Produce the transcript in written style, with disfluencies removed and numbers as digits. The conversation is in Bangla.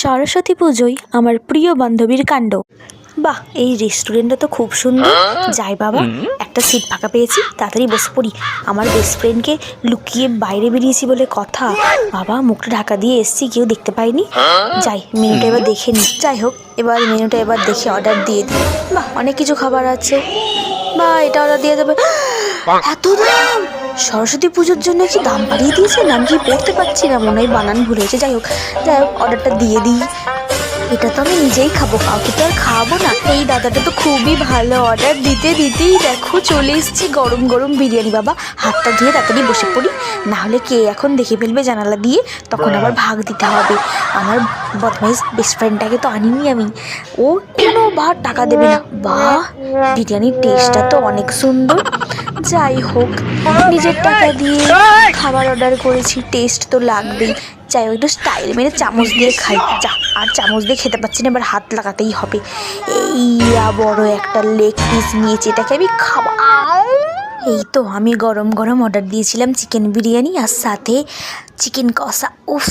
সরস্বতী পুজোয় আমার প্রিয় বান্ধবীর কাণ্ড। বাহ, এই রেস্টুরেন্টটা তো খুব সুন্দর। যাই বাবা, একটা সিট ফাঁকা পেয়েছি, তাড়াতাড়ি বসে পড়ি। আমার বেস্ট ফ্রেন্ডকে লুকিয়ে বাইরে বেরিয়েছি বলে কথা। বাবা, মুখটা ঢাকা দিয়ে এসছি, কেউ দেখতে পাইনি। যাই, মেনুটা এবার দেখে নিই। যাই হোক, এবার মেনুটা এবার দেখে অর্ডার দিয়ে দিই। বাহ, অনেক কিছু খাবার আছে। বা এটা অর্ডার দিয়ে দেবে। এত দাম! সরস্বতী পুজোর জন্য কি দাম বাড়িয়ে দিয়েছে? নাম কি পড়তে পারছি না, মনে হয় বানান ভুল হয়েছে। যাই হোক অর্ডারটা দিয়ে দিই। এটা তো আমি নিজেই খাবো, কাউকে তো আর খাওয়াবো না। এই দাদাটা তো খুবই ভালো, অর্ডার দিতে দিতেই দেখো চলে এসছে গরম গরম বিরিয়ানি। বাবা, হাতটা ধুয়ে তাড়াতাড়ি বসে পড়ি, নাহলে কে এখন দেখে ফেলবে জানালা দিয়ে, তখন আবার ভাগ দিতে হবে। আমার বদমাইশ বেস্ট ফ্রেন্ডটাকে তো আনিনি আমি, ও কোনোবার টাকা দেবে না। বাহ, বিরিয়ানির টেস্টটা তো অনেক সুন্দর। যাই হোক, নিজের টাকা দিয়ে খাবার অর্ডার করেছি, টেস্ট তো লাগবেই। যাই হোক, একটু স্টাইল মেরে চামচ দিয়ে খাই। যা, আর চামচ দিয়ে খেতে পাচ্ছি না, এবার হাত লাগাতেই হবে। এই বড় একটা লেগ পিস নিয়েছি, এটাকে আমি খাবো। এই তো আমি গরম গরম অর্ডার দিয়েছিলাম চিকেন বিরিয়ানি, আর সাথে চিকেন কষা। উফ!